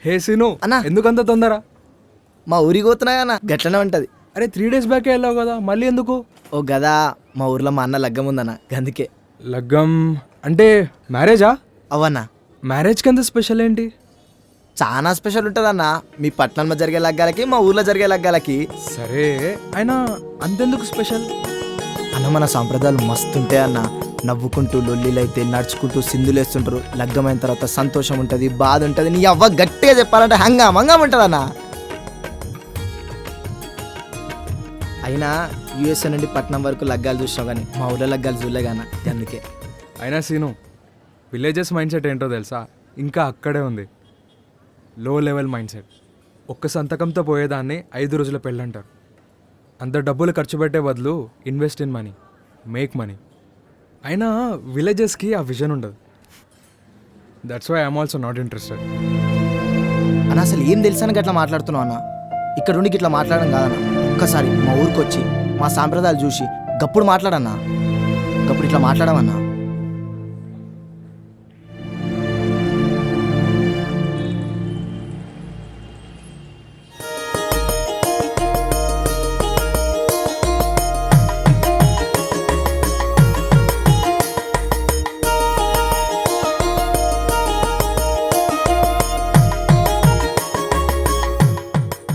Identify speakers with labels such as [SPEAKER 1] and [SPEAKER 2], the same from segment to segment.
[SPEAKER 1] హే scene
[SPEAKER 2] అన్నా.
[SPEAKER 1] ఎందుకంత తొందర?
[SPEAKER 2] మా ఊరికి పోతున్నాయి అన్న, గట్లనే ఉంటుంది.
[SPEAKER 1] అరే 3 days బ్యాకే వెళ్ళావు కదా, మళ్ళీ ఎందుకు?
[SPEAKER 2] ఓ గదా, మా ఊర్లో మా అన్న లగ్గం ఉందన్న, గందుకే.
[SPEAKER 1] లగ్గం అంటే మ్యారేజా?
[SPEAKER 2] అవన్నా
[SPEAKER 1] మ్యారేజ్కి అంత స్పెషల్ ఏంటి?
[SPEAKER 2] చాలా స్పెషల్ ఉంటుంది అన్న. మీ పట్టణంలో జరిగే లగ్గాలకి మా ఊర్లో జరిగే లగ్గాలకి.
[SPEAKER 1] సరే అయినా అంతెందుకు స్పెషల్?
[SPEAKER 2] అన్న మన సాంప్రదాయాలు మస్తుంటాయి అన్న. నవ్వుకుంటూ లొల్లిలైతే నడుచుకుంటూ సింధులేస్తుంటారు. లగ్గమైన తర్వాత సంతోషం ఉంటుంది, బాధ ఉంటుంది. నీ అవ్వ గట్టిగా చెప్పాలంటే హంగాం ఉంటుంది అన్న. అయినా యూఎస్ఏ నుండి పట్నం వరకు లగ్గాలు చూసావు కానీ మా ఊళ్ళో లగ్గాలు చూడలేగాన, అందుకే.
[SPEAKER 1] అయినా సీను, విలేజెస్ మైండ్ సెట్ ఏంటో తెలుసా? ఇంకా అక్కడే ఉంది. లో లెవెల్ మైండ్ సెట్. ఒక్క సంతకంతో పోయేదాన్ని 5 రోజుల పెళ్ళంటారు. అంత డబ్బులు ఖర్చు పెట్టే బదులు invest in money, make money. అయినా విలేజెస్కి ఆ విజన్ ఉండదు. That's why I'm also not interested.
[SPEAKER 2] అన్న అసలు ఏం తెలుసని గట్లా మాట్లాడుతున్నావు అన్న? ఇక్కడ ఉండి ఇట్లా మాట్లాడడం కాదన్న. ఒక్కసారి మా ఊరికి వచ్చి మా సాంప్రదాయాలు చూసి గప్పుడు మాట్లాడన్నా, గప్పుడు ఇట్లా మాట్లాడమన్నా.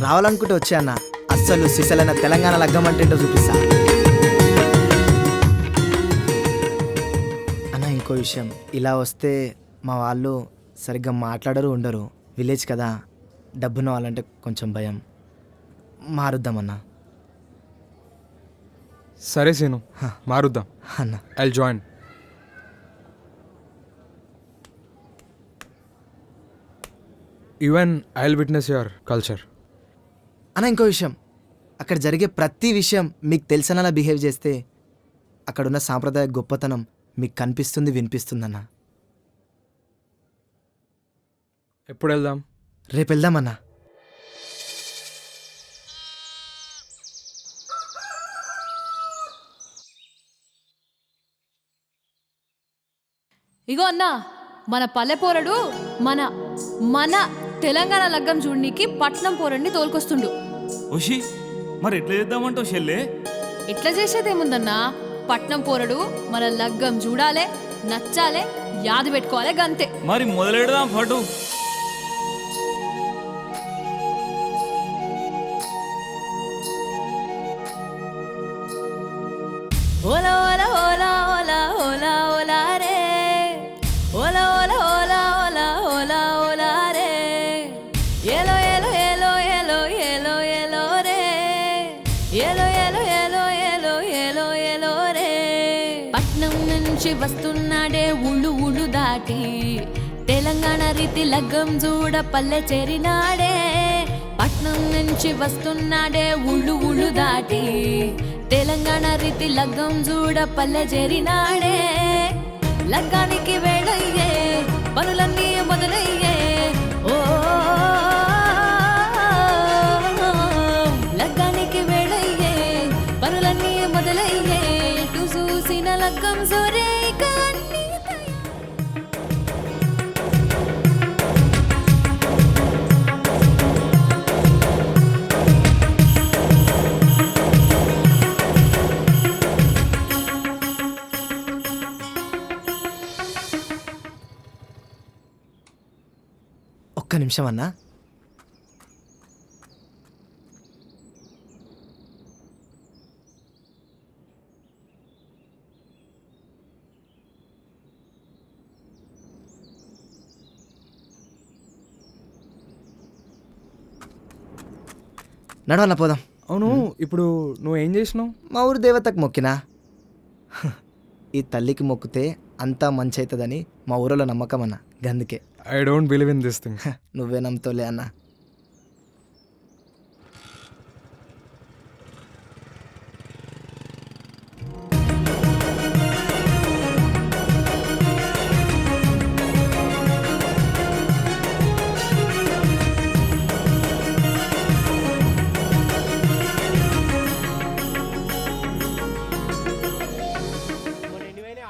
[SPEAKER 2] రావాలనుకుంటే వచ్చే అన్న, అస్సలు సిసలైన తెలంగాణ లగ్గం అంటే ఏంటో చూపిస్తా అన్న. ఇంకో విషయం, ఇలా వస్తే మా వాళ్ళు సరిగ్గా మాట్లాడరు, ఉండరు. విలేజ్ కదా, డబ్బున్న వాళ్ళంటే కొంచెం భయం. మారుద్దామన్నా.
[SPEAKER 1] సరే సీను, మారుద్దాం.
[SPEAKER 2] అన్న
[SPEAKER 1] I'll join. Even I'll witness your culture.
[SPEAKER 2] అన్న ఇంకో విషయం, అక్కడ జరిగే ప్రతి విషయం మీకు తెలిసినలా బిహేవ్ చేస్తే అక్కడున్న సాంప్రదాయ గొప్పతనం మీకు కనిపిస్తుంది, వినిపిస్తుందన్న.
[SPEAKER 1] ఎప్పుడు వెళ్దాం?
[SPEAKER 2] రేపు వెళ్దామన్నా.
[SPEAKER 3] ఇగో అన్నా, మన పల్లె పోరడు మన మన తెలంగాణ లగ్గం చూడనీకి పట్నం పోరడిని తోలుకొస్తుండు.
[SPEAKER 4] ఓషి, మరి ఎట్లా చేద్దామంటావు చెల్లే?
[SPEAKER 3] ఎట్లా చేసేదేముందన్నా, పట్నం పోరడు మన లగ్గం చూడాలే, నచ్చాలే, యాది పెట్టుకోవాలి గంతే.
[SPEAKER 4] మరి మొదలెడదాం పటు.
[SPEAKER 3] ఓలా ఓలా ఓలా ఓలా ఓలా ఓలా రే, ఓలా ఓలా ఓలా ఓలా ఓలా ఓలా రే, ఏలో ఏలో ఏలో ఏలో ఏలో ఏలో రే, ఏలో ఏలో ఏలో ఏలో ఏలో ఏలో రే. పట్నం నుంచి వస్తున్నాడే ఊళ్ళు ఊళ్ళు దాటి, తెలంగాణ రీతి లగ్గం చూడ పల్లె చేరినాడే. పట్నం నుంచి వస్తున్నాడే ఊళ్ళు ఊళ్ళు దాటి, తెలంగాణ రీతి లగ్గం చూడ పల్లె చేరినాడే. లగ్గానికి వేళయ్యే, పనులన్నీ మొదలయ్యే. ఓ లగ్గానికి వేళయ్యే, పనులన్నీ మొదలయ్యే. ఎటు చూసిన లగ్గం సోరే ఇక అన్నీ తయారు.
[SPEAKER 2] ఒక్క నిమిషం అన్నా. నడవన్నా పోదాం.
[SPEAKER 1] అవును, ఇప్పుడు నువ్వు ఏం చేసినావు?
[SPEAKER 2] మా ఊరు దేవతకు మొక్కినా. ఈ తల్లికి మొక్కితే అంతా మంచి అవుతుందని మా ఊరిలో నమ్మకం అన్న, గందుకే.
[SPEAKER 1] I don't believe in this thing.
[SPEAKER 2] నువ్వే నమ్ముతోలే అన్న.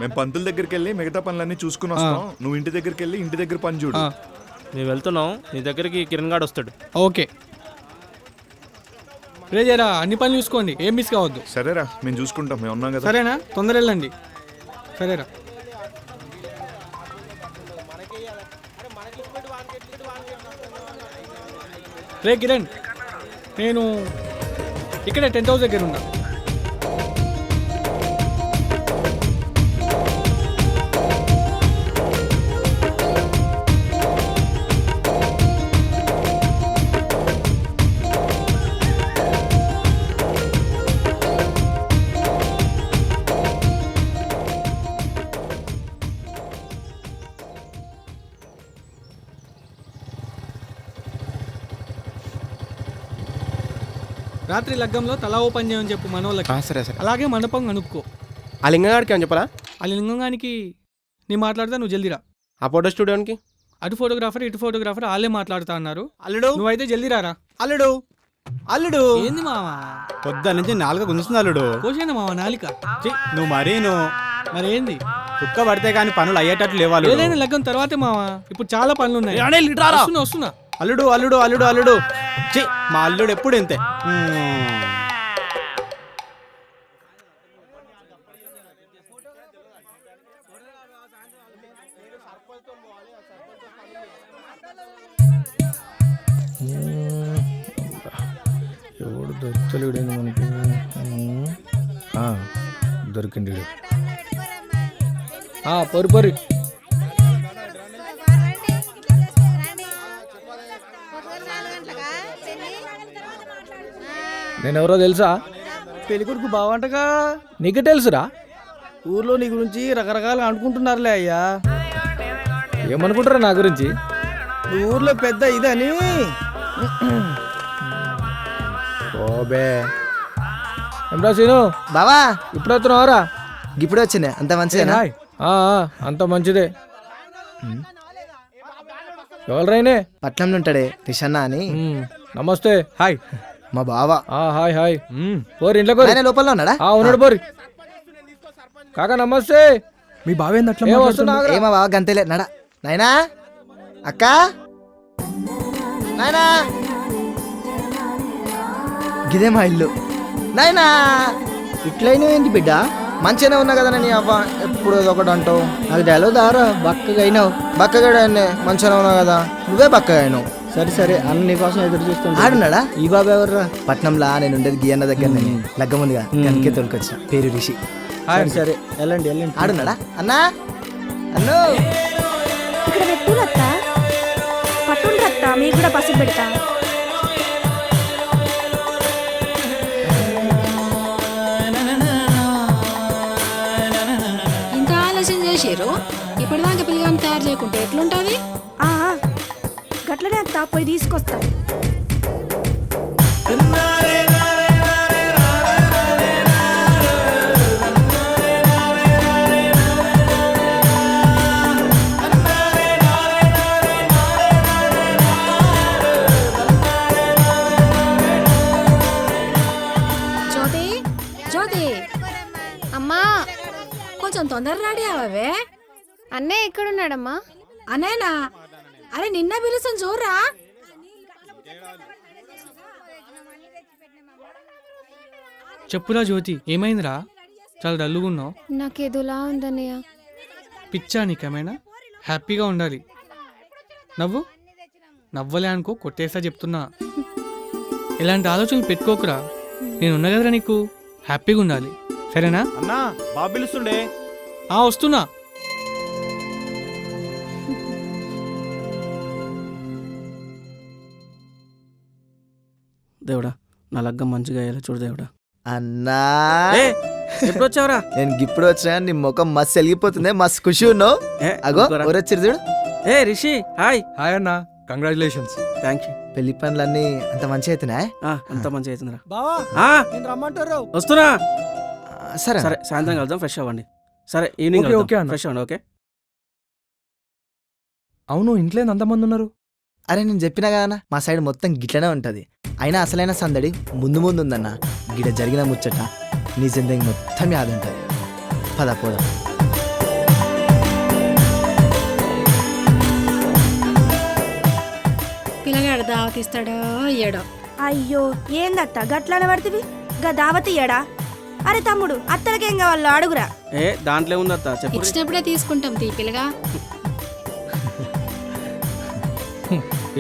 [SPEAKER 5] మేము పంతుల దగ్గరికి వెళ్ళి మిగతా పనులన్నీ చూసుకుని వస్తాం. నువ్వు ఇంటి దగ్గరికి వెళ్ళి ఇంటి దగ్గర పని చూడు. మేము వెళ్తున్నాం, నీ దగ్గరికి కిరణ్ గాడు వస్తాడు.
[SPEAKER 6] ఓకే రే జరా అన్ని పనులు చూసుకోండి, ఏం మిస్ కావద్దు.
[SPEAKER 7] సరేరా మేము చూసుకుంటాం, మేము ఉన్నాం కదా.
[SPEAKER 6] సరేనా, తొందర వెళ్ళండి. సరేరా. రే కిరణ్, నేను ఇక్కడే టెంట్ హౌస్ దగ్గర ఉన్నా. రాత్రి లగ్గంలో తలా ఓపెన్ చేయమని చెప్పు మనోళ్ళకి.
[SPEAKER 5] సరే సరే.
[SPEAKER 6] అలాగే మండపం కనుక్కో.
[SPEAKER 5] ఆ లింగగాడికి అని చెప్పరా?
[SPEAKER 6] ఆ లింగానికి నీ మాట్లాడితే నువ్వు జల్దీరా.
[SPEAKER 5] ఆ ఫోటో స్టూడియోకి
[SPEAKER 6] అటు ఫోటోగ్రాఫర్ ఇటు ఫోటోగ్రాఫర్ వాళ్ళే మాట్లాడుతా అన్నారు.
[SPEAKER 8] అల్లుడు
[SPEAKER 6] నువ్వైతే జల్దీ రారా.
[SPEAKER 8] అల్లుడు అల్లుడు
[SPEAKER 6] ఏంది మావా
[SPEAKER 8] పొద్దు నుంచి నాలుగు గుంజుతుంది అల్లుడు.
[SPEAKER 6] కోసేనా మావా నాలిక?
[SPEAKER 8] ఛీ, నువ్వు మరీను
[SPEAKER 6] మరి ఏంది?
[SPEAKER 8] కుక్క పడితే కానీ పనులు అయ్యేటట్లు లేవాలి
[SPEAKER 6] ఏదైనా లగ్గం తర్వాతే మావా, ఇప్పుడు చాలా పనులు ఉన్నాయి. వస్తున్నా వస్తున్నా.
[SPEAKER 8] అల్లుడు అల్లుడు అల్లుడు అల్లుడు ఛీ, మా అల్లుడు ఎప్పుడు ఇంతే.
[SPEAKER 2] ఎవడు దొరకలేడు మనకి. దొరికిండు. పొరి పొరి. నేనెవరో తెలుసా?
[SPEAKER 8] పెళ్ళికొడుకు బావంటగా.
[SPEAKER 2] నీకు తెలుసురా?
[SPEAKER 8] ఊర్లో నీ గురించి రకరకాలుగా అనుకుంటున్నారులే అయ్యా.
[SPEAKER 2] ఏమనుకుంటారా నా గురించి?
[SPEAKER 8] ఊర్లో పెద్ద ఇదని.
[SPEAKER 2] ఓబే ఏమ్రా సీను, బావా ఇప్పుడు వస్తున్నావురా? ఇప్పుడే వచ్చింది. అంత మంచిదేనా?
[SPEAKER 9] అంత మంచిదే. ఎవరైనా
[SPEAKER 2] పట్నంలో ఉంటాడే రిషన్న అని.
[SPEAKER 9] నమస్తే.
[SPEAKER 1] హాయ్.
[SPEAKER 2] మా బావ.
[SPEAKER 9] Hi hi. పోరి ఇంట్లో
[SPEAKER 2] ఆయన లోపల ఉన్నాడా?
[SPEAKER 9] ఉన్నాడు పోరి. కాకా నమస్తే.
[SPEAKER 1] మీ బావేంది అట్లా
[SPEAKER 9] వస్తున్నా?
[SPEAKER 2] ఏ మా బావ గంతేలే నడా. నాయనా అక్క నాయనా గిదే మా ఇల్లు. నాయనా ఇట్లయినా ఏంటి బిడ్డ? మంచిగానే ఉన్నా కదా నీ అవ్వ, ఎప్పుడు ఏదో ఒకటి అంటావు. నాకు డైలాగ్ దారా బక్కగా అయినావు. బక్కగా మంచిగానే ఉన్నావు కదా, నువ్వే బక్కగా అయినావు.
[SPEAKER 8] సరే సరే అన్న నీకోసం ఎదురు చూస్తాను.
[SPEAKER 2] ఆడున్నాడా?
[SPEAKER 8] ఈ బాబా ఎవర్రా?
[SPEAKER 2] పట్నంలా నేను ఉండేది గియన్న దగ్గర. లగ్గముందుగా కనికే తోలుకొచ్చిన, పేరు రిషి.
[SPEAKER 8] సరే సరే వెళ్ళండి వెళ్ళండి.
[SPEAKER 2] ఆడున్నాడా అన్నా? అన్నో
[SPEAKER 10] ఇక్కడ పెట్టులత్తా పట్టుండ్రత్తా, మీకు కూడా పసుపు పెడతా.
[SPEAKER 3] ఇంత ఆలోచన చేసారు, ఇప్పటిదాకా పిల్లగాని తయారు చేయకుంటే ఎట్లుంటుంది?
[SPEAKER 10] గట్లనే అత్తా, పోయి తీసుకొస్తా.
[SPEAKER 3] జ్యోతి జ్యోతి అమ్మా, కొంచెం తొందర రెడీ అవే.
[SPEAKER 10] అన్నయ్య ఎక్కడున్నాడమ్మా?
[SPEAKER 3] అనేనా? అరే నిన్న పిలుస్తాను చూడరా.
[SPEAKER 6] చెప్పురా జ్యోతి, ఏమైందిరా? చాలా డల్లుగున్నావు.
[SPEAKER 10] నాకేదోలా ఉందన్నయ్య.
[SPEAKER 6] పిచ్చా నీకేమైనా? హ్యాపీగా ఉండాలి. నవ్వు. నవ్వలే అనుకో కొట్టేస్తా చెప్తున్నా. ఇలాంటి ఆలోచనలు పెట్టుకోకురా. నేనున్నా కదరా నీకు. హ్యాపీగా ఉండాలి, సరేనా?
[SPEAKER 8] అన్నా బాబు పిలుస్తుండే.
[SPEAKER 6] వస్తున్నా.
[SPEAKER 8] దేవుడా నా లగ్గం మంచిగా అయ్యేలా చూడు దేవుడా.
[SPEAKER 2] అన్నా
[SPEAKER 8] ఎప్పుడు వచ్చావురా?
[SPEAKER 2] నేను ఇప్పుడు వచ్చినా, నీ ముఖం మస్తు వెలిగిపోతుంది, మస్తు ఖుషి ఉన్నావు. అగో ఎవరొచ్చారు చూడు.
[SPEAKER 8] ఏ రిషి హాయ్.
[SPEAKER 1] హాయ్ అన్న, కంగ్రాచులేషన్స్.
[SPEAKER 8] Thank you.
[SPEAKER 2] పెళ్లి పనులన్నీ అంత మంచిగా అవుతున్నాయి.
[SPEAKER 8] అంత మంచిగా అవుతుందిరా.
[SPEAKER 6] బావా
[SPEAKER 8] నేను
[SPEAKER 6] రమ్మంటారు.
[SPEAKER 8] వస్తున్నా.
[SPEAKER 2] సరే
[SPEAKER 8] సరే సాయంత్రం కలుద్దాం, ఫ్రెష్ అవ్వండి. సరే ఈవినింగ్
[SPEAKER 1] ఓకే, ఓకే అన్న.
[SPEAKER 8] ఫ్రెష్ అవ్వండి. ఓకే.
[SPEAKER 1] అవును, ఇంట్లో అంతమంది ఉన్నారు?
[SPEAKER 2] అరే నేను చెప్పినా కదా మా సైడ్ మొత్తం గిట్లనే ఉంటది. అయినా అసలైన సందడి ముందు ముందు ఉందన్న. గిడ జరిగిన ముచ్చట నీ జిందగీ మొత్తం యాద ఉంటది. పద పోదాం.
[SPEAKER 10] పిల్లగాడు దావతిస్తాడో అయ్యాడో.
[SPEAKER 3] అయ్యో ఏందత్త గట్లనే పడుతుంది గా దావతియ్యడా? అరే తమ్ముడు అత్తలకేం కావాలో అడుగురా.
[SPEAKER 8] ఏ దాంట్లో ఉందత్త చెప్పు.
[SPEAKER 10] ఇచ్చినప్పుడే తీసుకుంటాం పిల్లగా.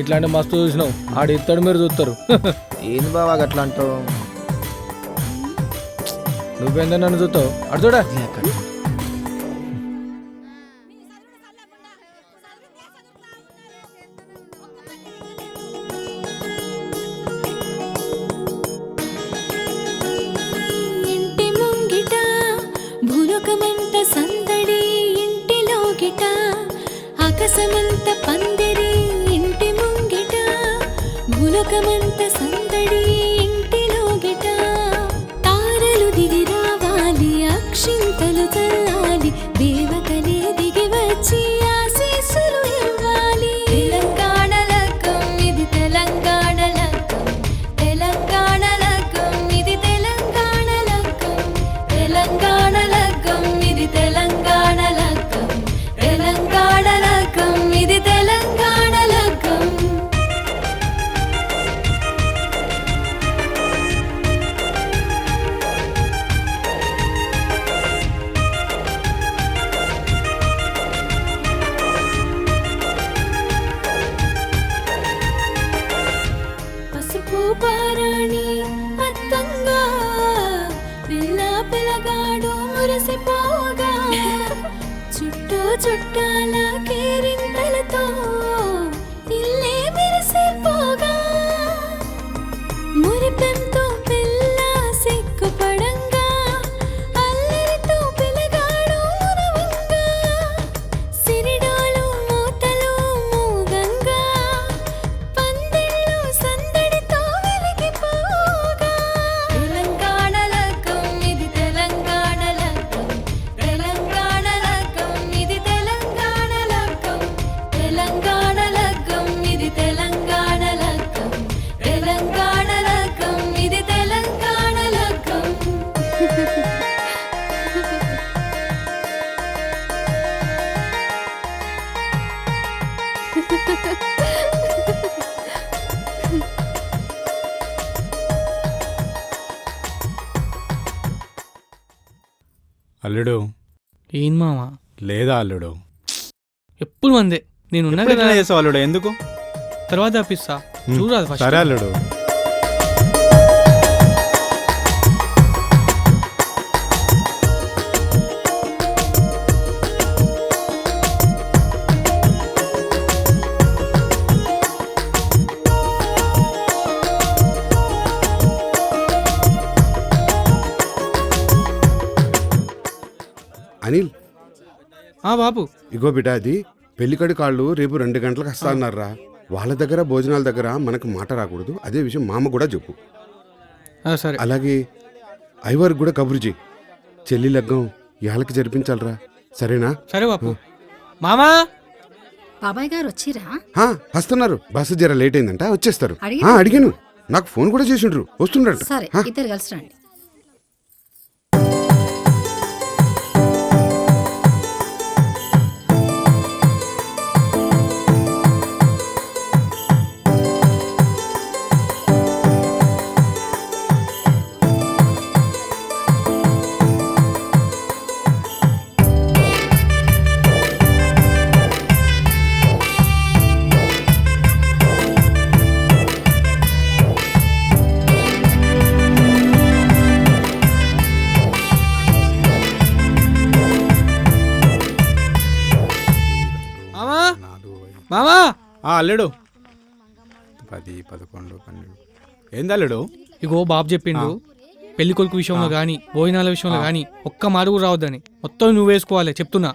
[SPEAKER 9] ఇట్లాంటి మస్తు చూసినావు, ఆడు ఇస్తాడు మీరు చూస్తారు.
[SPEAKER 2] ఏంది బావా గట్లా అంటావు?
[SPEAKER 9] నువ్వేందా నన్ను చూస్తావు? అడు చూడా.
[SPEAKER 3] ఇంటి ముంగిట భూలోకమంత సందడి, ఇంటిలో గిట ఆకాశమంత పందిరి. ఇంటి ముంగిట భూలోకమంత సందడి, ఇంటిలో గిట తారలు దిగి రావాలి, అక్షింతలు చల్లాలి, దేవతలే దిగి వచ్చి ఆశీస్సులు ఇవ్వాలి. తెలంగాణ లగ్గం ఇది తెలంగాణ లగ్గం, తెలంగాణ లగ్గం ఇది తెలంగాణ లగ్గం, తెలంగాణ లగ్గం ఇది తెలంగాణ లగ్గం, తెలంగాణ లగ్గం ఇది తెలంగాణ లగ్గం. పసుపు పారాణి అత్తంగా పిల్ల పిల్లగాడు మురిసిపోగా, చుట్టూ చుట్టాల కేరింతలతో ఇల్లే మెరిసిపోగా, మురిపెంతో పిల్ల సిగ్గుపడంగా, అల్లరితో పిల్లగాడు మురవంగా, సిరిడాలు మూతలు మూగంగా, పందిళ్ళు సందడితో వెలిగిపోగా. తెలంగాణ లగ్గం ఇది తెలంగాణ లగ్గం, తెలంగాణ లగ్గం ఇది తెలంగాణ లగ్గం, తెలంగాణ లగ్గం ఇది తెలంగాణ లగ్గం, తెలంగాణ లగ్గం ఇది తెలంగాణ లగ్గం.
[SPEAKER 6] అల్లుడు
[SPEAKER 8] ఏం మావా
[SPEAKER 6] లేదా అల్లుడు?
[SPEAKER 8] ఎప్పుడు మందే నేను ఉన్నా కదా.
[SPEAKER 6] చేసావు అల్లుడు, ఎందుకు?
[SPEAKER 8] తర్వాత తప్పిస్తా చూడరాదు ఫస్ట్.
[SPEAKER 6] సరే అల్లుడు.
[SPEAKER 11] అనిల్,
[SPEAKER 8] బాబు
[SPEAKER 11] ఇగో బిడ్డ, అది పెళ్లికడి కాళ్ళు రేపు 2 గంటలకు వస్తా అన్నారా. వాళ్ళ దగ్గర భోజనాల దగ్గర మనకు మాట రాకూడదు. అదే విషయం మామ కూడా చెప్పు.
[SPEAKER 8] సరే.
[SPEAKER 11] అలాగే ఐవర్ కూడా కబురు చేయి. చెల్లి లగ్గం ఇళ్ళకి జరిపించాలరా, సరేనా?
[SPEAKER 8] సరే బాబు. మామా
[SPEAKER 10] బాబాయ్ గారు వచ్చిరా?
[SPEAKER 11] వస్తున్నారు. బస్సు జర లేట్ అయిందంట, వచ్చేస్తారు.
[SPEAKER 10] అడిగారా?
[SPEAKER 11] అడిగాను, నాకు ఫోన్ కూడా చేసిండ్రు, వస్తుండ్రంట.
[SPEAKER 10] సరే ఇద్దరు కలిసి రండి.
[SPEAKER 8] మామా
[SPEAKER 6] అల్లుడు 10, 11, 12. ఏంది అల్లుడు?
[SPEAKER 8] ఇగో బాబు చెప్పిండు, పెళ్లి కొడుకు విషయంలో గాని భోజనాల విషయంలో గాని ఒక్క మాట కూడా రావద్దని. మొత్తం నువ్వు వేసుకోవాలి చెప్తున్నా.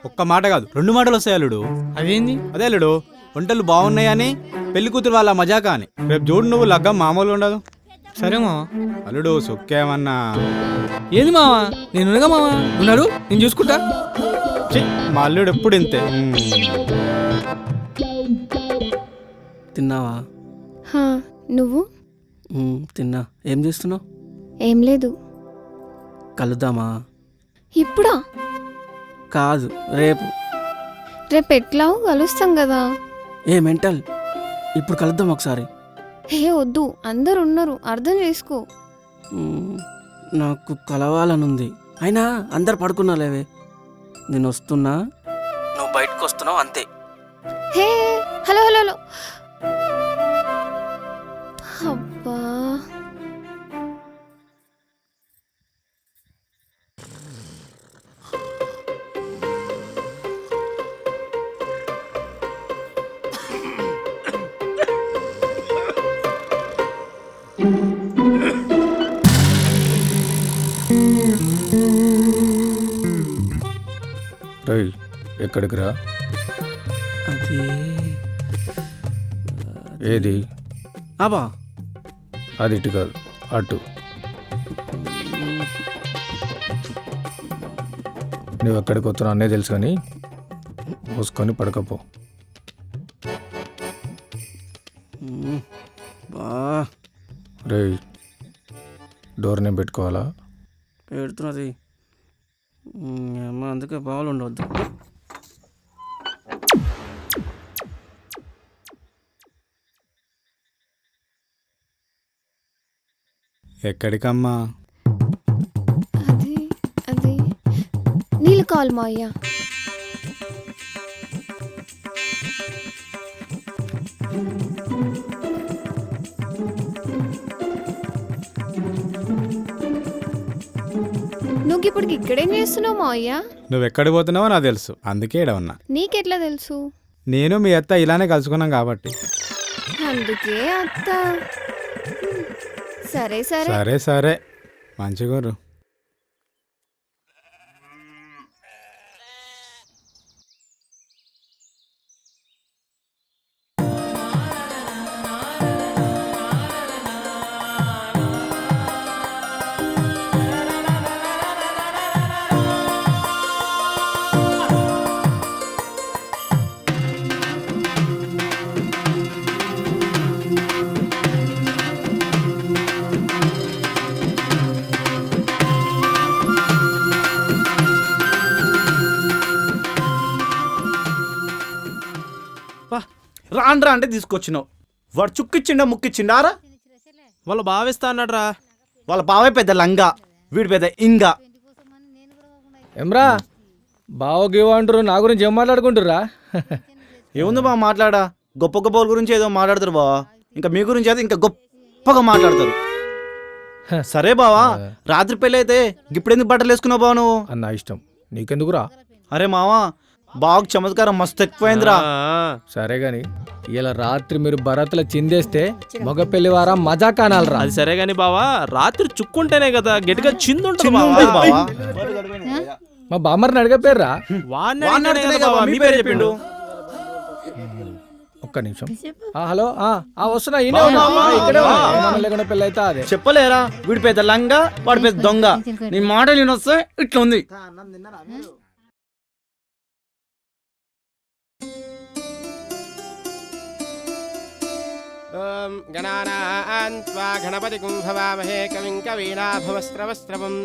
[SPEAKER 6] ఒక్క మాట కాదు 2 మాటలు వస్తాయి అల్లుడు.
[SPEAKER 8] అదేంది?
[SPEAKER 6] అదే అల్లుడు, వంటలు బాగున్నాయని, పెళ్లి కూతురు వాళ్ళ మజాకా అని. రేపు చూడు నువ్వు లగ్గం మామూలు ఉండదు.
[SPEAKER 8] సరే మావా.
[SPEAKER 6] అల్లుడు సొక్కేమన్నా.
[SPEAKER 8] ఏంది మావా, నేనుగా మావా, ఉన్నారు, నేను చూసుకుంటా.
[SPEAKER 6] మా అల్లుడు ఎప్పుడు ఇంతే.
[SPEAKER 8] తిన్నావా?
[SPEAKER 10] నువ్వు?
[SPEAKER 8] తిన్నా. ఏం చేస్తున్నావు?
[SPEAKER 10] ఏం లేదు.
[SPEAKER 8] కలుద్దామా?
[SPEAKER 10] ఇప్పుడా?
[SPEAKER 8] కాదు, రేపు.
[SPEAKER 10] రేపు ఎట్లావు కలుస్తాం కదా.
[SPEAKER 8] ఏ మెంటల్,
[SPEAKER 9] ఇప్పుడు కలుద్దాం ఒకసారి.
[SPEAKER 10] హే వద్దు, అందరు ఉన్నారు, అర్థం చేసుకో.
[SPEAKER 9] నాకు కలవాలనుంది. అయినా అందరు పడుకున్నాలేవే, నేను వస్తున్నా, నువ్వు బయటకు వస్తున్నావు అంతే.
[SPEAKER 10] Hey hello hello hello. అబ్బా
[SPEAKER 9] రై ఎక్కడికి రా?
[SPEAKER 2] అది
[SPEAKER 9] ఏది?
[SPEAKER 2] అబ్బా
[SPEAKER 9] అది ఇటు కాదు, అటు. నువ్వు ఎక్కడికి వస్తున్నావు అన్నీ తెలుసు కానీ మూసుకొని పడకపో. రే డోర్ నేను పెట్టుకోవాలా?
[SPEAKER 2] పెడుతున్నది అమ్మ, అందుకే బావులు ఉండవద్దు.
[SPEAKER 6] ఎక్కడికమ్మా?
[SPEAKER 10] అది అది నీళ్ళు కావాలి మా అయ్యా. నువ్వు ఇప్పటికి ఇక్కడేం చేస్తున్నావు మా అయ్యా?
[SPEAKER 6] నువ్వు ఎక్కడికి పోతున్నావో నాకు తెలుసు, అందుకే ఈడ ఉన్నా.
[SPEAKER 10] నీకెట్లా తెలుసు?
[SPEAKER 6] నేను మీ అత్త ఇలానే కలుసుకున్నాం కాబట్టి.
[SPEAKER 10] అందుకే అత్త. సరే సరే
[SPEAKER 6] సరే సరే మంచిగా.
[SPEAKER 5] రాండ్రా అంటే తీసుకొచ్చినావు. వాడు చుక్కిచ్చిండా ముక్కిచ్చిండారా? వాళ్ళు భావిస్తా అన్నాడు.
[SPEAKER 2] వాళ్ళ బావే పెద్ద లంగా, వీడు పెద్ద ఇంగా.
[SPEAKER 9] ఏమ్రా బావ గేవ అంటారు, నా గురించి ఏం మాట్లాడుకుంటుర్రా?
[SPEAKER 2] ఏముంది బా మాట్లాడా, గొప్ప గొప్ప గురించి ఏదో మాట్లాడతారు బావా. ఇంకా మీ గురించి అయితే ఇంకా గొప్పగా మాట్లాడతారు. సరే బావా, రాత్రి పెళ్ళి అయితే ఇప్పుడెందుకు బట్టలు వేసుకున్నావు బావ నువ్వు?
[SPEAKER 9] అన్న ఇష్టం, నీకెందుకురా?
[SPEAKER 2] అరే మావా, బాగా చమత్కారం మస్తు ఎక్కువైందిరా.
[SPEAKER 9] సరే గాని ఇలా రాత్రి మీరు భరత్లో చిందేస్తే మగ పెళ్లి వారా మజా కానాలరా.
[SPEAKER 5] అది సరే గాని బావా, రాత్రి చుక్కుంటేనే కదా గట్టిగా చిందుంటుంది
[SPEAKER 2] బావా.
[SPEAKER 9] మా బామ్మర్ని అడగపోయారా?
[SPEAKER 5] మీ పేరు చెప్పిండు.
[SPEAKER 9] ఒక్క నిమిషం. హలో వస్తున్నా, ఈయనే ఉన్నా. ఇక్కడే ఉన్నా. ఏమన్నా లేకుండా పెళ్ళి అయితే అదే
[SPEAKER 2] చెప్పలేరా, వీడి పెద్ద లంగా, వాడి పెద్ద దొంగ. నీ మాట నేను వస్తే ఇట్లా ఉంది.
[SPEAKER 5] గణపతి కుంభవామహే కవిం కవీనాభవస్త్రవస్త్రవం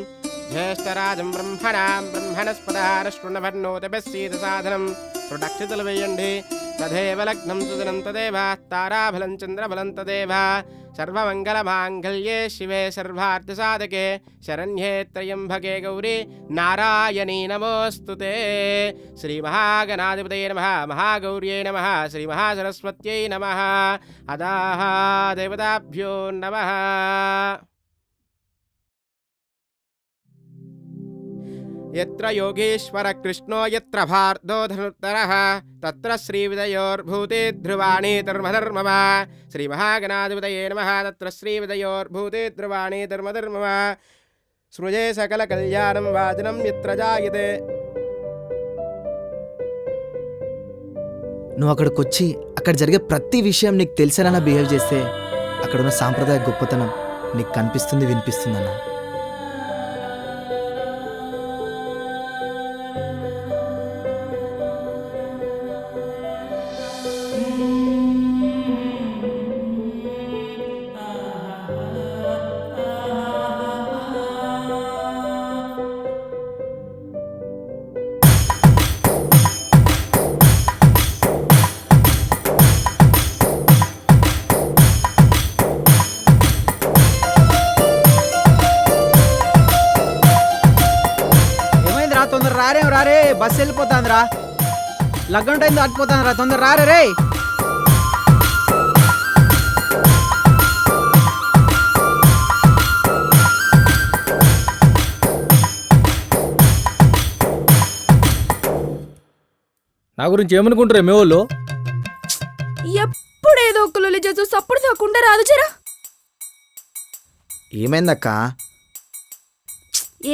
[SPEAKER 5] జ్యేష్ఠరాజం బ్రహ్మణస్పదారశృణభన్నోతపస్సీత సాధనం. ప్రొడక్షతలు వేయండి. తదేవ లగ్నం సుదినం తదేవ తారాబలం చంద్రబలం తదేవ. సర్వమంగళమాంగళ్యే శివే సర్వార్థసాధకే శరణ్యే త్రయంబకే గౌరీ నారాయణీ నమోస్తుతే. శ్రీ మహాగణాధిపతయే నమః, మహాగౌర్యై నమః, శ్రీ మహాసరస్వత్యై నమః. అదాః దేవతాభ్యో నమః. యత్ర యోగేశ్వర కృష్ణో యత్ర భార్దో ధనుర్ధరః తత్ర శ్రీవిదయోర్భూతే ధ్రువాణి ధర్మధర్మమ. శ్రీ మహాగణాధిపతయే నమః. తత్ర శ్రీవిదయోర్భూతే ధ్రువాణి ధర్మధర్మమ. సృజే సకల కళ్యాణం వాజనం యత్ర జాయతే.
[SPEAKER 2] నువ్వు అక్కడికి వచ్చి అక్కడ జరిగే ప్రతి విషయం నీకు తెలిసేలా బిహేవ్ చేస్తే అక్కడ ఉన్న సాంప్రదాయ గొప్పతనం నీకు కనిపిస్తుంది, వినిపిస్తుంది అన్న.
[SPEAKER 6] రారేం రారే బస్సు వెళ్ళిపోతాందిరా లగ్గం టైం దాటిపోతాందిరా తొందర రారే రే
[SPEAKER 8] నా గురించి ఏమనుకుంటారు మీ వాళ్ళు?
[SPEAKER 3] ఎప్పుడు ఏదో ఒక లొల్లి చేస్తూ సప్పుడు కాకుండా రాదు జరా.
[SPEAKER 2] ఏమైందక్క?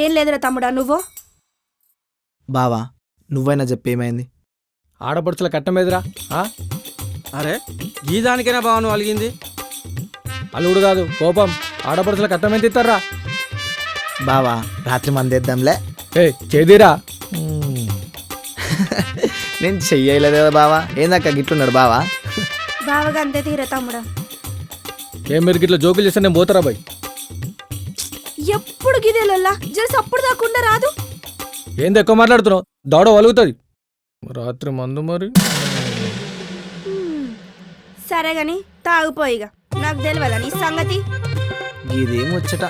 [SPEAKER 3] ఏం లేదురా తమ్ముడా, నువ్వు
[SPEAKER 2] బావా నువ్వైనా చెప్పేమైంది?
[SPEAKER 8] ఆడపడుచుల కట్టమేదిరా.
[SPEAKER 6] అరే ఈ దానికైనా బాగా నువ్వు అలిగింది.
[SPEAKER 8] అల్లుడు కాదు కోపం, ఆడపడుచుల కట్టమేంత ఇస్తారా?
[SPEAKER 2] బావా రాత్రి మందేద్దాంలే.
[SPEAKER 8] ఏ చేదిరా.
[SPEAKER 2] నేను చెయ్యలేదు కదా బావా. ఏందక్క గిట్లున్నాడు బావా?
[SPEAKER 3] బావగా అంతే తీరా తమ్ముడా.
[SPEAKER 8] ఏం మీరు గిట్ల జోకులు చేస్తే నేను పోతారా బాయ్?
[SPEAKER 3] ఎప్పుడు గిదేలల్లా జర సప్పుడు కాకుండా రాదు.
[SPEAKER 8] ఏంది ఎక్కువ మాట్లాడుతున్నావు? దౌడ వలుగుతుంది. రాత్రి మందు మరి.
[SPEAKER 3] సరే గాని తాగిపోయిగా, నాకు తెలియదా నీ సంగతి?
[SPEAKER 2] ఇదేం వచ్చట.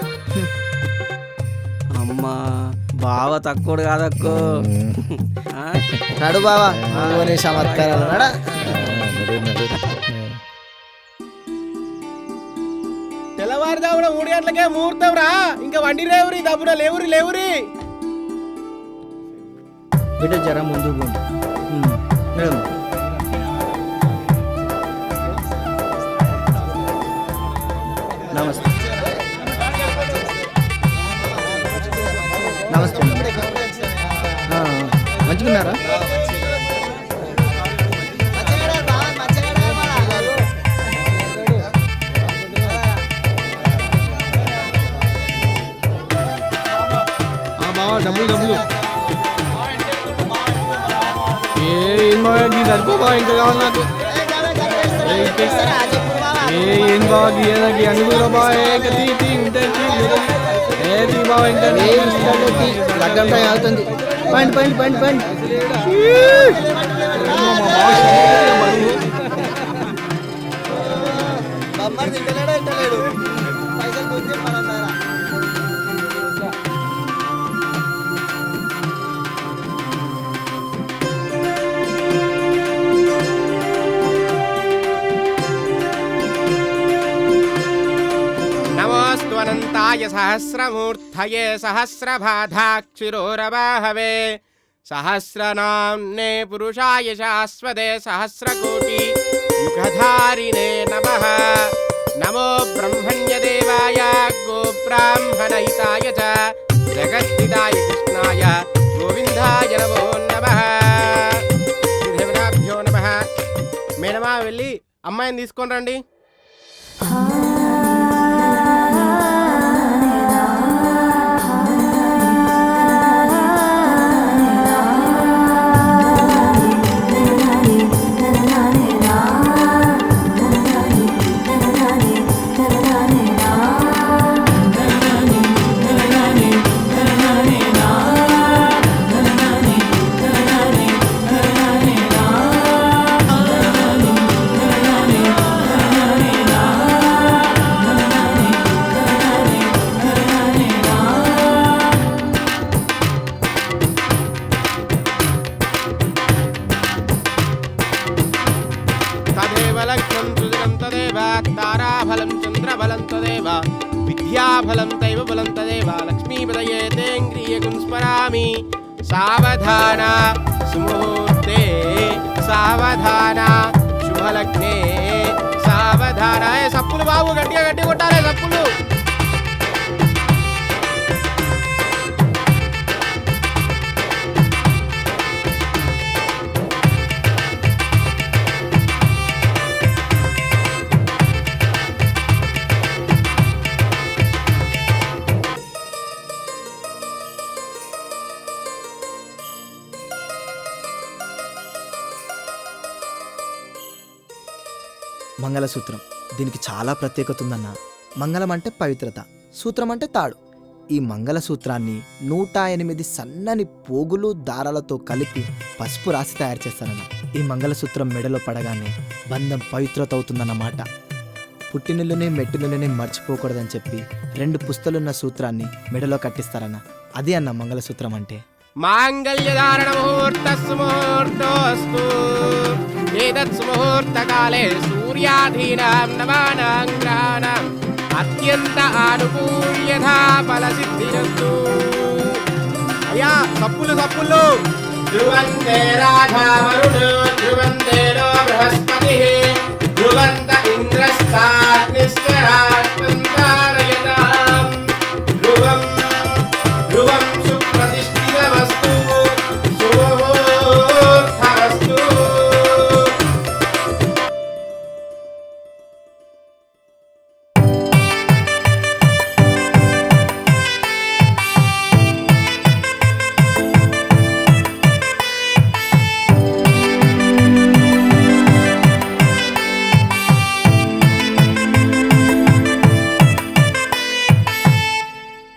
[SPEAKER 9] అమ్మా బావ తక్కువడు కాదక్కో.
[SPEAKER 2] నడు బావా నువ్వు చమత్కారాలు నడా.
[SPEAKER 5] తెల్లవారుదామున 3 గంటలకే ముహూర్తం రా. ఇంకా వండి రేవురి దబ్బున లేవురి.
[SPEAKER 2] బిడ్డ జర ముందు పోండి. నమస్తే నమస్తే. మంచిగున్నారా?
[SPEAKER 8] డబ్బులు ఏం బాగా సరిపోబా, ఇంకా కావాలి నాకు. ఏం బాగా గీయదాకి అందుకు బాగా
[SPEAKER 2] లగ్గం టైం అవుతుంది. పండి.
[SPEAKER 5] నమోస్త్వనంతాయ సహస్రమూర్ధయే సహస్రబాధాక్షిరోరవాహవే సహస్రనామ్నే పురుషాయ శాశ్వతే సహస్రకోటి యుగధారిణే నమః. నమో బ్రహ్మణ్యదేవాయ గోబ్రాహ్మణహితాయ చ జగద్ధితాయ కృష్ణాయ గోవిందాయ నమో నమః. శ్రీదేవతాభ్యో నమః. మేనమా వెళ్ళి అమ్మాయిని తీసుకొని రండి. తారాఫలం చంద్రఫలం తదేవ విద్యాఫలం దైవ బలం తదేవ లక్ష్మీపదయే తేంగ్రియగుం స్మరామి. సావధాన సుముహూర్తే సావధాన శుభలగ్నే సావధాన. సప్పులు బాబు గట్టిగా కొట్టాలి సప్పులు.
[SPEAKER 2] మంగళసూత్రం దీనికి చాలా ప్రత్యేకత ఉందన్న. మంగళం అంటే పవిత్రత, సూత్రం అంటే తాడు. ఈ మంగళసూత్రాన్ని 108 సన్నని పోగులు దారాలతో కలిపి పసుపు రాసి తయారు చేస్తారన్న. ఈ మంగళసూత్రం మెడలో పడగానే బంధం పవిత్రత అవుతుందన్నమాట. పుట్టినిల్లుని మెట్టినిల్లుని మర్చిపోకూడదని చెప్పి 2 పుస్తలున్న సూత్రాన్ని మెడలో కట్టిస్తారన్న. అది అన్న మంగళసూత్రం అంటే.
[SPEAKER 5] మాంగళ్యధారణ ముహూర్తస్సు ముహూర్తోస్తు ఏతత్సు ముహూర్తకాలే సూర్యాధీనాం నవానాం గ్రహాణాం అత్యంత ఆనుకూల్యథా ఫలసిద్ధిరస్తు. అయ్యా తప్పులు తప్పులు. ధ్రువంతే రాధా వరుణో ధ్రువంతేనో బృహస్పతి ధ్రువంత ఇంద్రస్తాగ్నిశ్చరాత్మంతారయతాం ధ్రువం ధ్రువం సుప్రతిష్ఠితమస్తు శుభమస్తు.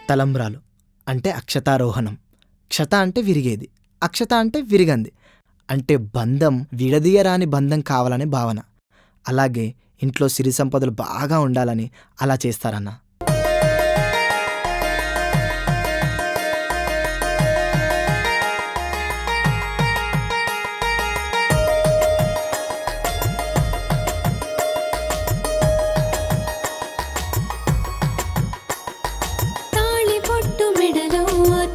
[SPEAKER 2] తలంబ్రాలు అంటే అక్షతారోహణం. క్షత అంటే విరిగేది, అక్షత అంటే విరిగంది. అంటే బంధం విడదీయరాని బంధం కావాలనే భావన. అలాగే ఇంట్లో సిరి సంపదలు బాగా ఉండాలని అలా చేస్తారన్న.
[SPEAKER 3] తాళి పొట్టు మెడలో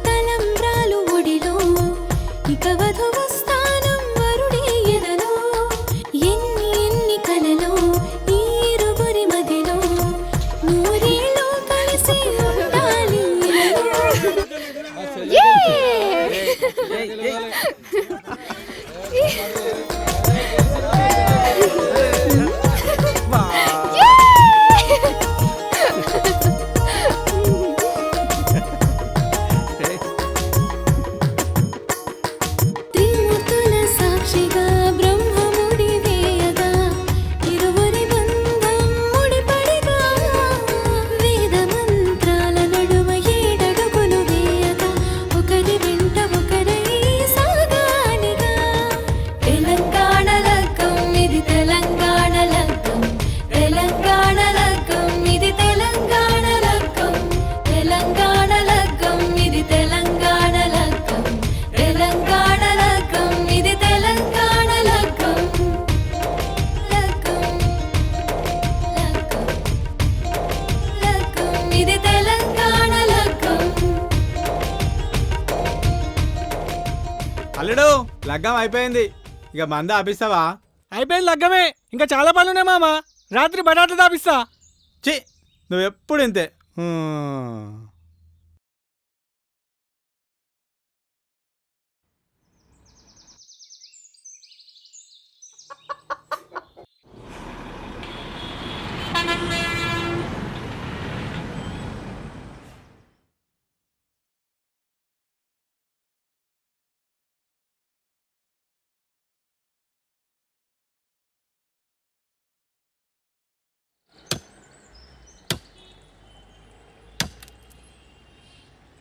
[SPEAKER 3] తలంబ్రాలు ఒడిలో ఇక వధువు స్థానం వరుడి ఎదలో ఎన్ని ఎన్ని కలలో ఈరుగురి మదిలో నూరేళ్ళు కలిసి ఉండాలి త్రిమూర్తుల సాక్షిగా బ్రహ్మముడి వేయగా ఇరువురి బంధం ముడిపడిగా వేద మంత్రాల నడుమ ఏడడుగులు వేయగా ఒకరి వెంట ఒకరై సాగాలిగా. తెలంగాణ లగ్గం ఇది తెలంగాణ లగ్గం తెలంగాణ లగ్గం ఇది తెలంగాణ లగ్గం తెలంగాణ లగ్గం ఇది తెలంగాణ లగ్గం తెలంగాణ లగ్గం ఇది తెలంగాణ లగ్గం లగ్గం లగ్గం లగ్గం ఇది తెలంగాణ లగ్గం.
[SPEAKER 6] అల్లుడు లగ్గం అయిపోయింది, ఇక మంద ఆపిస్తావా?
[SPEAKER 8] అయిపోయింది లగ్గమే, ఇంకా చాలా పనులు ఉన్నాయి మామ. రాత్రి బటాట్లు దాపిస్తా.
[SPEAKER 6] చి నువ్వు ఎప్పుడు ఇంతే.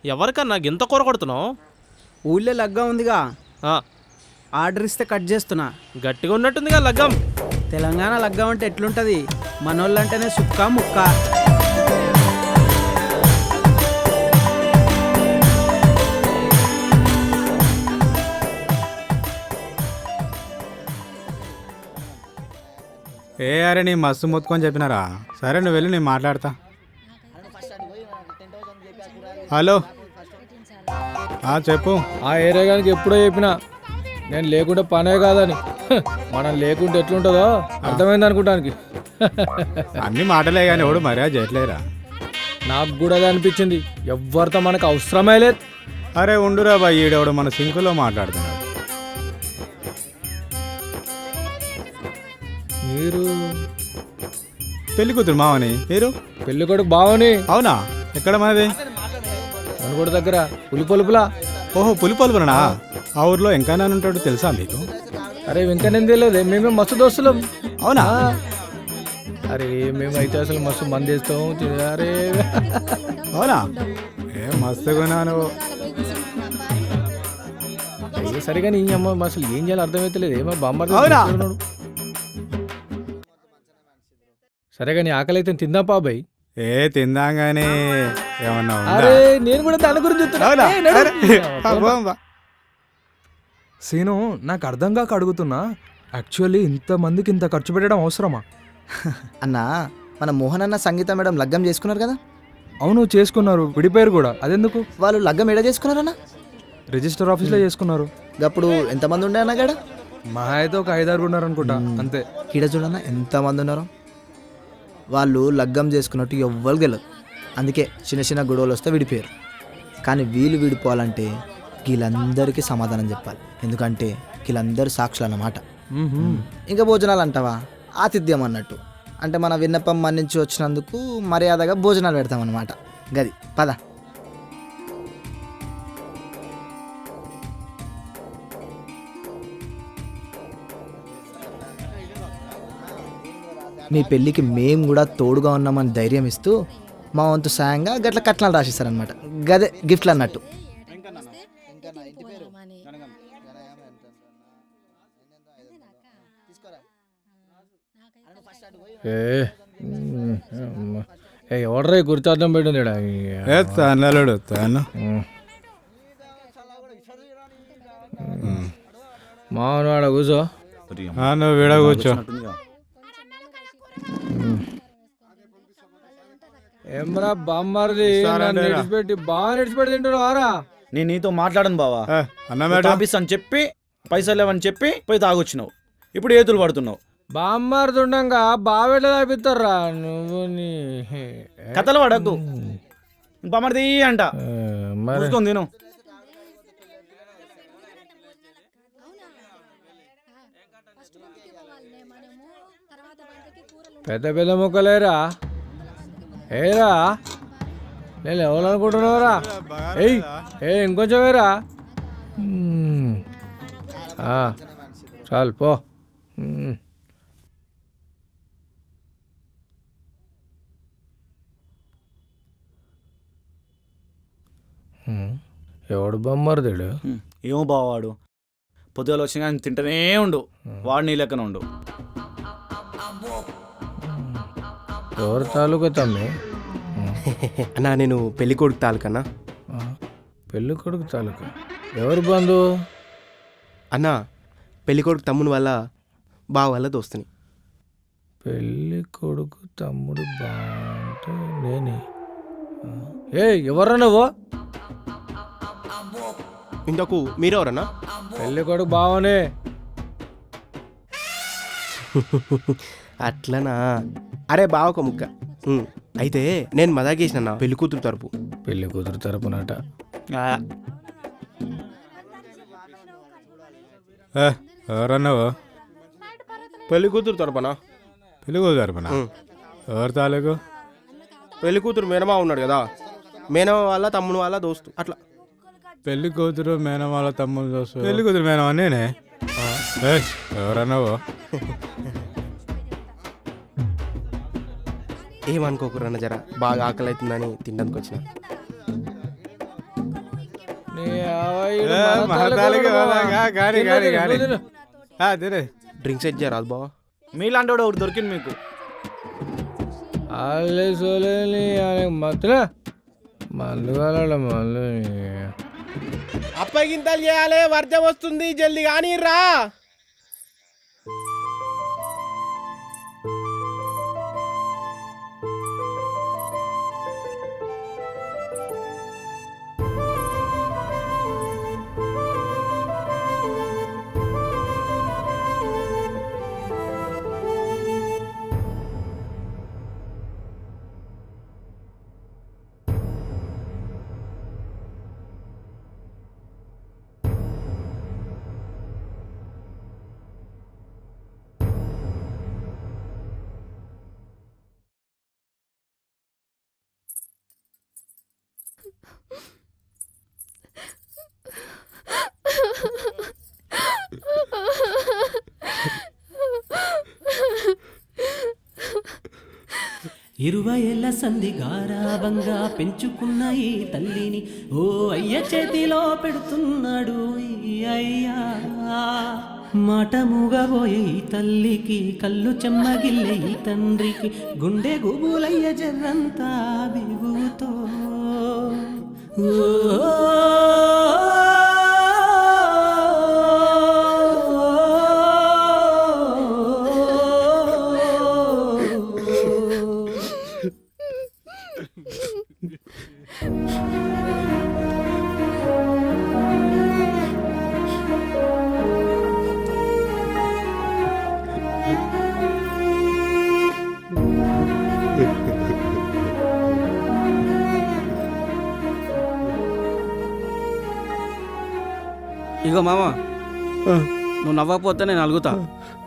[SPEAKER 5] ఎవరికన్నా ఇంత కూర కొడుతున్నావు?
[SPEAKER 9] ఊళ్ళో లగ్గం ఉందిగా,
[SPEAKER 5] ఆ,
[SPEAKER 9] ఆర్డర్ ఇస్తే కట్ చేస్తున్నా.
[SPEAKER 5] గట్టిగా ఉన్నట్టుందిగా లగ్గం.
[SPEAKER 9] తెలంగాణ లగ్గం అంటే ఎట్లుంటది? మనోళ్ళంటేనే సుక్క ముక్క.
[SPEAKER 6] ఏ అరే నీ మస్తు మొత్తుకొని చెప్పినారా? సరే నువ్వు వెళ్ళి నేను మాట్లాడతా. హలో, చెప్పు.
[SPEAKER 8] ఆ ఏరియాగానికి ఎప్పుడో చెప్పినా నేను లేకుంటే పనే కాదని. మనం లేకుంటే ఎట్లుంటుందో అర్థమైంది అనుకుంటానికి.
[SPEAKER 6] అన్ని మాటలే కానీ ఎవడు మర్యాద చేయట్లేరా?
[SPEAKER 8] నాకు కూడా అదే అనిపించింది. ఎవరితో మనకు అవసరమే లేదు.
[SPEAKER 6] అరే ఉండురా బాయ్, ఈడెవడు మన సింకులో మాట్లాడుతున్నాడు.
[SPEAKER 8] మీరు
[SPEAKER 6] పెళ్లి కూతురు మావని, మీరు
[SPEAKER 8] పెళ్లి కొడుకు బావని.
[SPEAKER 6] అవునా? ఎక్కడ మనది?
[SPEAKER 8] మనగూడ దగ్గర పులిపొలుపులా.
[SPEAKER 6] ఓహో పులిపొలుపునా? ఆ ఊర్లో ఇంకా నేను ఉంటాడు తెలుసా మీకు?
[SPEAKER 8] అరే వెంకనే తెలియదు, మేమే మస్తు దోస్తులం.
[SPEAKER 6] అవునా?
[SPEAKER 8] అరే మేమైతే అసలు మస్తు మంది వేస్తాం. అరే
[SPEAKER 6] అవునా? ఏ మస్తుకున్నాను.
[SPEAKER 8] సరిగా నీ అమ్మ అసలు ఏం చేయాలో అర్థమైతలేదు. ఏమో బామ్మ.
[SPEAKER 6] అవునా?
[SPEAKER 8] సరేగా నీ ఆకలి అయితే తిందాం బాబాయ్.
[SPEAKER 6] ఏ తిందాం గానీ ఏమన్నా ఉందా?
[SPEAKER 8] అరే నేను కూడా దాని గురించి చెప్తున్నా.
[SPEAKER 6] అవునా?
[SPEAKER 8] ఏ, నడు.
[SPEAKER 6] అరే,
[SPEAKER 1] సీను నాకు అర్థం కాక అడుగుతున్నా, యాక్చువల్లీ ఇంతమందికి ఇంత ఖర్చు పెట్టడం అవసరమా?
[SPEAKER 2] అన్నా మన మోహన్ అన్న సంగీత మేడం లగ్గం చేసుకున్నారు కదా.
[SPEAKER 1] అవును చేసుకున్నారు, విడిపోయారు కూడా. అదెందుకు?
[SPEAKER 2] వాళ్ళు లగ్గం ఎడ చేసుకున్నారన్నా?
[SPEAKER 1] రిజిస్టర్ ఆఫీస్లో చేసుకున్నారు.
[SPEAKER 2] అప్పుడు ఎంతమంది ఉండే అన్న గడ?
[SPEAKER 1] మా అయితే ఒక 5-6 ఉన్నారు అనుకుంటా, అంతే.
[SPEAKER 2] ఈడ చూడన్నా ఎంతమంది ఉన్నారు. వాళ్ళు లగ్గం చేసుకున్నట్టు ఎవ్వరు గెలదు. అందుకే చిన్న చిన్న గొడవలు వస్తే విడిపోయారు. కానీ వీళ్ళు విడిపోవాలంటే వీళ్ళందరికీ సమాధానం చెప్పాలి. ఎందుకంటే వీళ్ళందరూ సాక్షులు అన్నమాట. ఇంకా భోజనాలు అంటావా, ఆతిథ్యం అన్నట్టు. అంటే మన విన్నపం మన్నించి వచ్చినందుకు మర్యాదగా భోజనాలు పెడతామన్నమాట. గది పద. మీ పెళ్ళికి మేము కూడా తోడుగా ఉన్నామని ధైర్యం ఇస్తూ మా వంతు సాయంగా గట్ల కట్నాలు రాసిస్తారనమాట. గదే గిఫ్ట్లు అన్నట్టు.
[SPEAKER 8] ఎవడ్రా గుర్తార్థం పెట్టింది
[SPEAKER 6] తాను తాను
[SPEAKER 8] మావాడ కూర్చో.
[SPEAKER 6] నువ్వు విడ కూర్చో.
[SPEAKER 8] ఏమరా బామ్మారిది నడిచిపెట్టి బాగా నడిచిపెట్టి తింటున్నావారా?
[SPEAKER 4] నేను నీతో మాట్లాడను బావా. అని చెప్పి పైసలు లేవని చెప్పి పోయి తాగొచ్చినావు, ఇప్పుడు ఏతులు పడుతున్నావు.
[SPEAKER 8] బామ్మారిది ఉండగా బావెట్లా తాపిస్తారా నువ్వు? నీ
[SPEAKER 4] కథలు పడకు. బామ్మది అంట మూసుకొని తిను.
[SPEAKER 8] పెద్ద పెద్ద ముక్కలేరా ఏరా? నేను ఎవరనుకుంటున్నావురా? ఇంకొంచెం వేరా. చాలు పో. ఎవడు బొమ్మరుదేడు?
[SPEAKER 4] ఏమో బావాడు పొద్దుగాల వచ్చిన కానీ తింటూనే ఉండు. వాడు నీ లెక్కన ఉండు.
[SPEAKER 8] ఎవరు తాలూకా తమ్మి?
[SPEAKER 5] అన్నా నేను పెళ్లి కొడుకు తాలూకన్నా.
[SPEAKER 8] పెళ్ళి కొడుకు తాలూకా? ఎవరు బంధు?
[SPEAKER 5] అన్నా పెళ్లి కొడుకు తమ్ముని వల్ల బావ వల్ల దోస్తుని.
[SPEAKER 8] పెళ్ళి కొడుకు తమ్ముడు బాగుంటే నేనే. ఎవర్రా నువ్వు?
[SPEAKER 5] ఇంతకు మీరెవరన్నా?
[SPEAKER 8] పెళ్ళి కొడుకు బావనే.
[SPEAKER 5] అట్లనా? అరే బావకు ముక్క. అయితే నేను మదాగేసిన పెళ్లి కూతురు తరపు.
[SPEAKER 8] పెళ్లి కూతురు తరపునట.
[SPEAKER 6] ఎవరన్నావు?
[SPEAKER 5] పెళ్లి కూతురు తరపునా?
[SPEAKER 6] పెళ్లి కూతురు తరపునా? ఎవరు తాలూకు?
[SPEAKER 5] పెళ్లి కూతురు మేనమా ఉన్నాడు కదా, మేనమా వాళ్ళ తమ్ముడు వాళ్ళ దోస్తు అట్లా.
[SPEAKER 6] పెళ్లి కూతురు మేనమా వాళ్ళ తమ్ముడు దోస్తు. పెళ్లి కూతురు మేనమా నేనే. ఎవరన్నావు?
[SPEAKER 5] ఏమనుకోకురన్న జర బాగా ఆకలి అవుతుందని తినడానికి వచ్చిన. డ్రింక్స్ సెట్ చేయరాదు బావా?
[SPEAKER 4] మీలాంటి వాడు ఒకటి దొరికింది మీకు.
[SPEAKER 5] అప్పగింతలు చేయాలి, వర్జం వస్తుంది, జల్దీ కానీ రా.
[SPEAKER 9] ఇరువైల సంధి గారాబంగా పెంచుకున్న ఈ తల్లిని ఓ అయ్య చేతిలో పెడుతున్నాడు ఈ అయ్యా. మాట మూగబోయే ఈ తల్లికి, కళ్ళు చెమ్మగిల్లే ఈ తండ్రికి, గుండె గుబులయ్య జర్రంతా బిగుతో. ఓ ఇగో మామ, నువ్వు నవ్వకపోతే నేను అలుగుతా,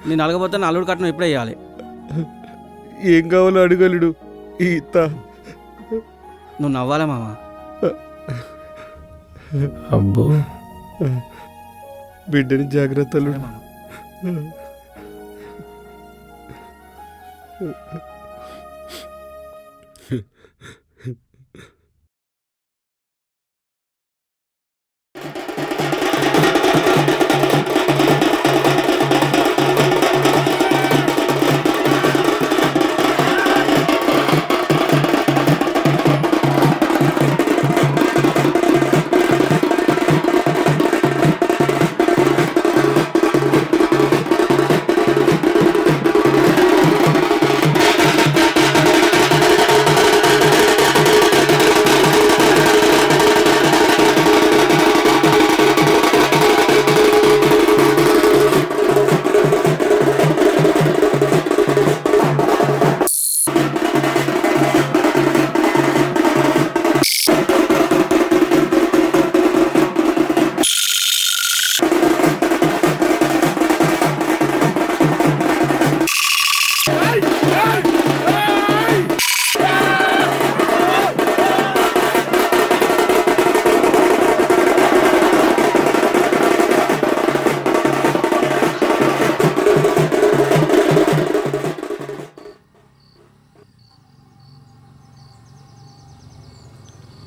[SPEAKER 9] నేను అలగపోతే నా అల్లుడు కట్నం ఇప్పుడే వేయాలి.
[SPEAKER 11] ఏం కావాలో అడగలుడు ఈత.
[SPEAKER 9] నువ్వు నవ్వాలా మామ?
[SPEAKER 11] అబ్బో, బిడ్డని జాగ్రత్తలు.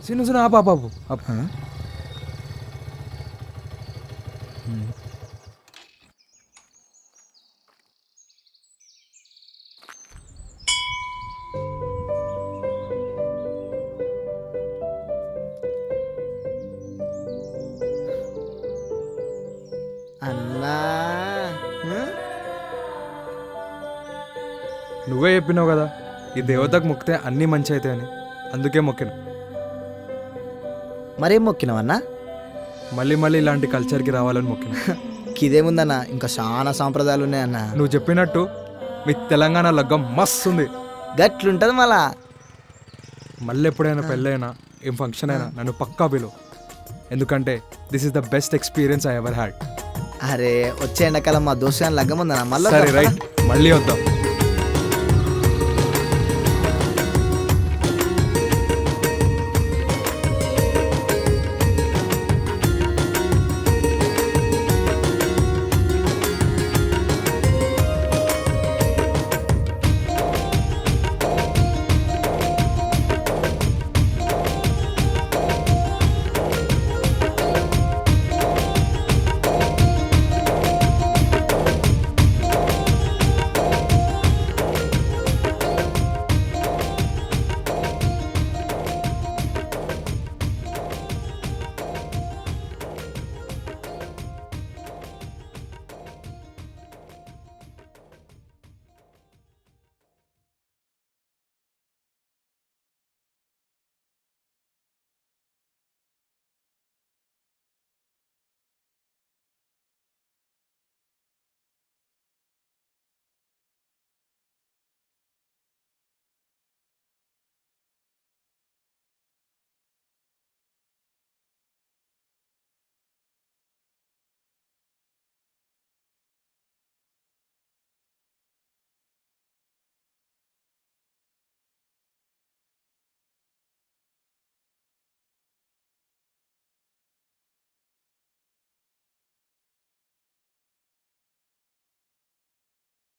[SPEAKER 1] సిను సిను ఆపు.
[SPEAKER 2] అన్నా
[SPEAKER 1] నువ్వే చెప్పినావు కదా ఈ దేవతకు మొక్కితే అన్నీ మంచి అవుతాయని, అందుకే మొక్కిన.
[SPEAKER 2] మరేం మొక్కినావన్నా?
[SPEAKER 1] మళ్ళీ మళ్ళీ ఇలాంటి కల్చర్కి రావాలని మొక్కిన.
[SPEAKER 2] ఇదేముందన్నా, ఇంకా చాలా సాంప్రదాయాలు ఉన్నాయన్నా.
[SPEAKER 1] నువ్వు చెప్పినట్టు మీ తెలంగాణ లగ్గం మస్తు ఉంది.
[SPEAKER 2] గట్లుంటది మళ్ళా.
[SPEAKER 1] మళ్ళీ ఎప్పుడైనా పెళ్ళైనా ఏం ఫంక్షన్ అయినా నన్ను పక్కా పిలువు, ఎందుకంటే this is the best experience I ever had.
[SPEAKER 2] అరే వచ్చే ఎండాకాలం మా దోస్తు లగ్గం ఉందన్నా. మళ్ళీ
[SPEAKER 1] సరే రైట్, మళ్ళీ వద్దాం.